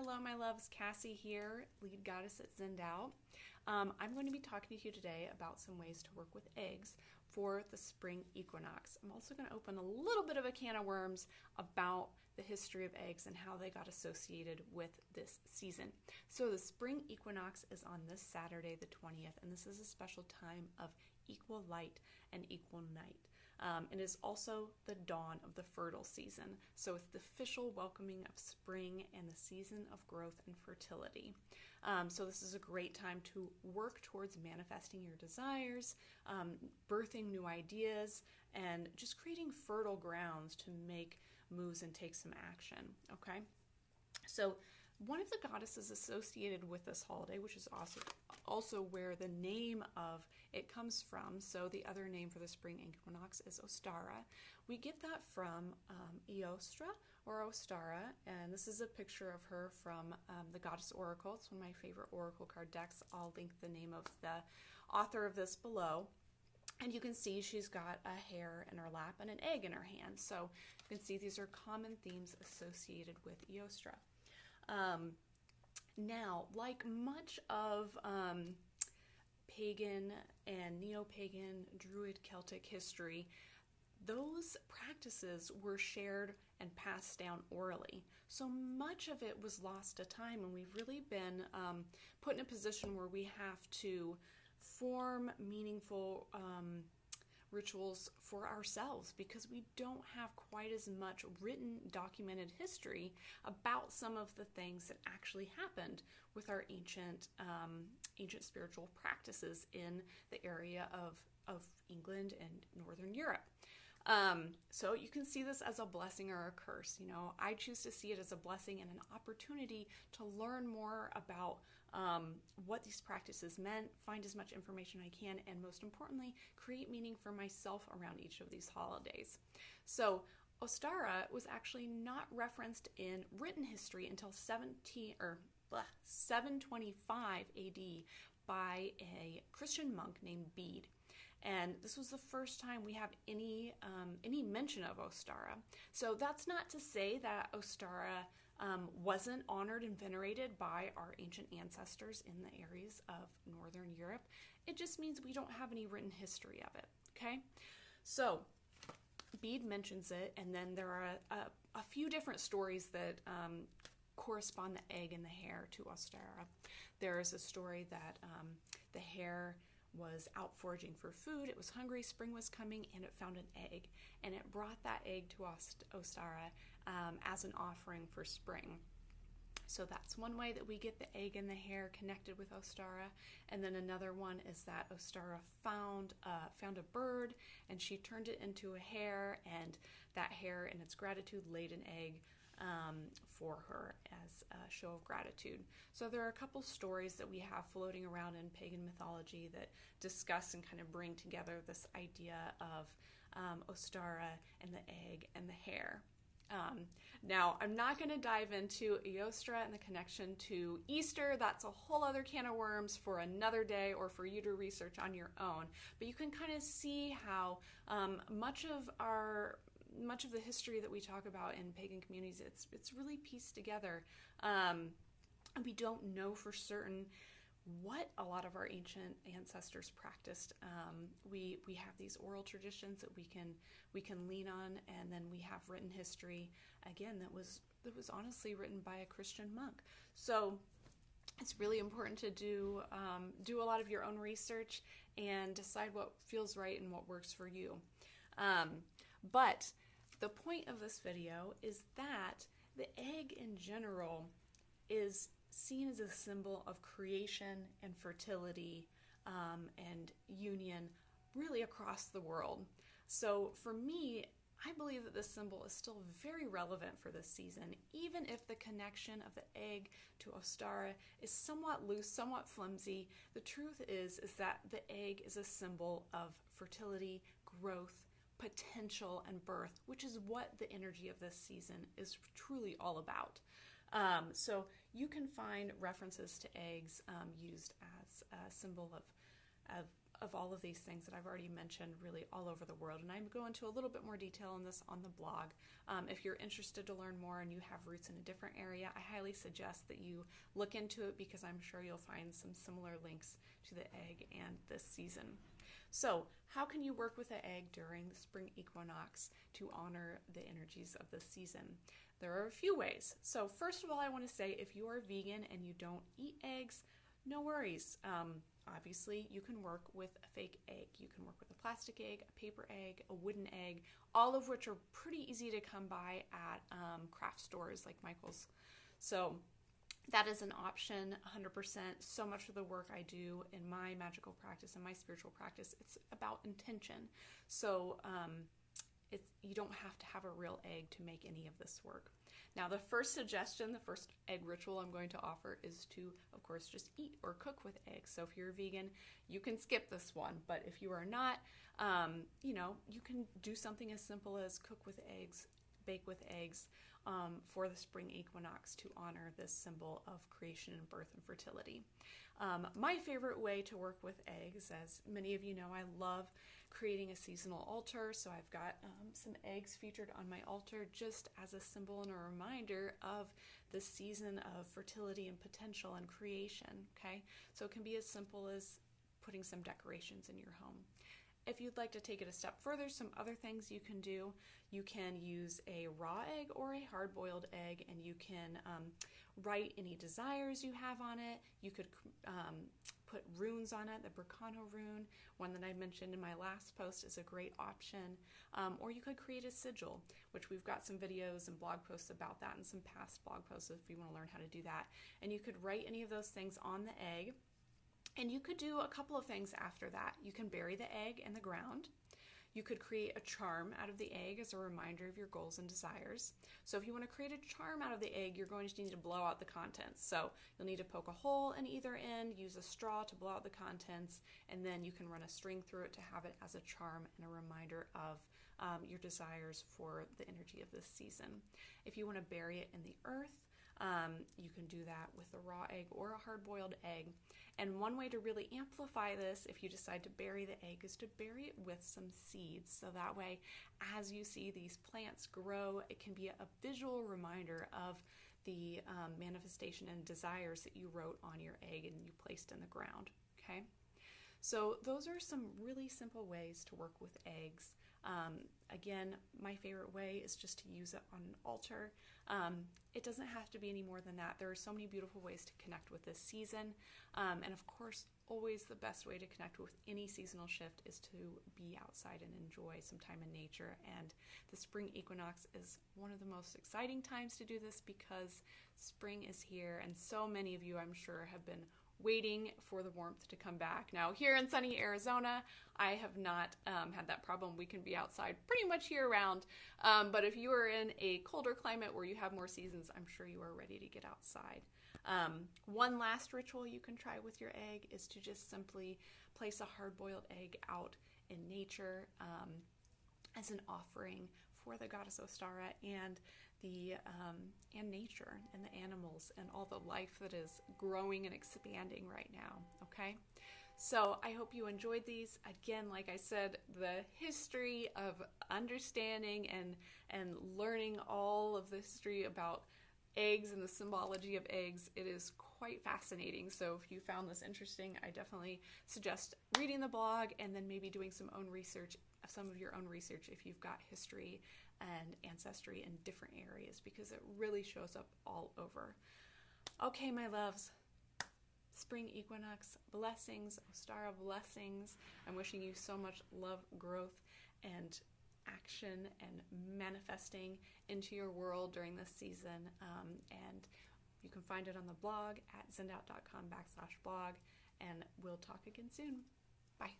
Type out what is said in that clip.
Hello, my loves. Cassie here, lead goddess at Zendao. I'm going to be talking to you today about some ways to work with eggs for the spring equinox. I'm also going to open a little bit of a can of worms about the history of eggs and how they got associated with this season. So the spring equinox is on this Saturday, the 20th, and this is a special time of equal light and equal night. It is also the dawn of the fertile season. So it's the official welcoming of spring and the season of growth and fertility. So this is a great time to work towards manifesting your desires, birthing new ideas, and just creating fertile grounds to make moves and take some action, okay? So one of the goddesses associated with this holiday, which is also where the name of it comes from, so the other name for the spring equinox is Ostara. We get that from Eostra or Ostara, and this is a picture of her from the Goddess Oracle. It's one of my favorite oracle card decks. I'll link the name of the author of this below. And you can see she's got a hare in her lap and an egg in her hand. So you can see these are common themes associated with Eostra. Now, like much of pagan and neo-pagan, Druid, Celtic history, those practices were shared and passed down orally. So much of it was lost to time, and we've really been put in a position where we have to form meaningful rituals for ourselves because we don't have quite as much written, documented history about some of the things that actually happened with our ancient spiritual practices in the area of England and Northern Europe. So you can see this as a blessing or a curse. You know, I choose to see it as a blessing and an opportunity to learn more about what these practices meant, find as much information I can, and most importantly, create meaning for myself around each of these holidays. So Ostara was actually not referenced in written history until 725 AD by a Christian monk named Bede. And this was the first time we have any mention of Ostara. So that's not to say that Ostara wasn't honored and venerated by our ancient ancestors in the areas of Northern Europe. It just means we don't have any written history of it, okay? So Bede mentions it, and then there are a few different stories that correspond the egg and the hare to Ostara. There is a story that the hare was out foraging for food. It was hungry, spring was coming, and it found an egg. And it brought that egg to Ostara as an offering for spring. So that's one way that we get the egg and the hare connected with Ostara. And then another one is that Ostara found a bird, and she turned it into a hare, and that hare, in its gratitude, laid an egg for her as a show of gratitude. So there are a couple stories that we have floating around in pagan mythology that discuss and kind of bring together this idea of Ostara and the egg and the hare. Now, I'm not going to dive into Eostra and the connection to Easter. That's a whole other can of worms for another day or for you to research on your own. But you can kind of see how much of the history that we talk about in pagan communities, it's really pieced together. And we don't know for certain what a lot of our ancient ancestors practiced. We have these oral traditions that we can lean on, and then we have written history again that was honestly written by a Christian monk. So it's really important to do a lot of your own research and decide what feels right and what works for you. But the point of this video is that the egg in general is seen as a symbol of creation and fertility and union really across the world. So for me, I believe that this symbol is still very relevant for this season, even if the connection of the egg to Ostara is somewhat loose, somewhat flimsy. The truth is that the egg is a symbol of fertility, growth, potential, and birth, which is what the energy of this season is truly all about. So you can find references to eggs used as a symbol of all of these things that I've already mentioned really all over the world, and I'm going into a little bit more detail on this on the blog. If you're interested to learn more and you have roots in a different area, I highly suggest that you look into it, because I'm sure you'll find some similar links to the egg and this season. So how can you work with the egg during the spring equinox to honor the energies of the season? There are a few ways. So first of all, I want to say, if you are vegan and you don't eat eggs, no worries. Obviously, you can work with a fake egg. You can work with a plastic egg, a paper egg, a wooden egg, all of which are pretty easy to come by at craft stores like Michael's. So that is an option, 100%. So much of the work I do in my magical practice and my spiritual practice, it's about intention. So you don't have to have a real egg to make any of this work. Now, the first suggestion, the first egg ritual I'm going to offer is to, of course, just eat or cook with eggs. So if you're a vegan, you can skip this one. But if you are not, you can do something as simple as cook with eggs, bake with eggs for the spring equinox to honor this symbol of creation and birth and fertility. My favorite way to work with eggs, as many of you know, I love creating a seasonal altar. So I've got some eggs featured on my altar just as a symbol and a reminder of the season of fertility and potential and creation, okay? So it can be as simple as putting some decorations in your home. If you'd like to take it a step further, some other things you can do. You can use a raw egg or a hard-boiled egg, and you can write any desires you have on it. You could put runes on it. The Berkano rune, one that I mentioned in my last post, is a great option. Or you could create a sigil, which we've got some videos and blog posts about that, and some past blog posts if you want to learn how to do that. And you could write any of those things on the egg. And you could do a couple of things after that. You can bury the egg in the ground. You could create a charm out of the egg as a reminder of your goals and desires. So if you want to create a charm out of the egg, you're going to need to blow out the contents. So you'll need to poke a hole in either end, use a straw to blow out the contents, and then you can run a string through it to have it as a charm and a reminder of your desires for the energy of this season. If you want to bury it in the earth, you can do that with a raw egg or a hard-boiled egg. And one way to really amplify this, if you decide to bury the egg, is to bury it with some seeds. So that way, as you see these plants grow, it can be a visual reminder of the manifestation and desires that you wrote on your egg and you placed in the ground, okay? So those are some really simple ways to work with eggs. Again, my favorite way is just to use it on an altar. It doesn't have to be any more than that. There are so many beautiful ways to connect with this season. And of course, always the best way to connect with any seasonal shift is to be outside and enjoy some time in nature. And the spring equinox is one of the most exciting times to do this, because spring is here, and so many of you, I'm sure, have been waiting for the warmth to come back. Now, here in sunny Arizona, I have not had that problem. We can be outside pretty much year-round, but if you are in a colder climate where you have more seasons, I'm sure you are ready to get outside. One last ritual you can try with your egg is to just simply place a hard-boiled egg out in nature as an offering for the goddess Ostara and and nature and the animals and all the life that is growing and expanding right now, okay? So I hope you enjoyed these. Again, like I said, the history of understanding and learning all of the history about eggs and the symbology of eggs, it is quite fascinating. So if you found this interesting, I definitely suggest reading the blog and then maybe doing some of your own research if you've got history and ancestry in different areas, because it really shows up all over. Okay, my loves, spring equinox blessings, Ostara blessings. I'm wishing you so much love, growth, and action and manifesting into your world during this season. And you can find it on the blog at zendout.com/blog, and we'll talk again soon. Bye.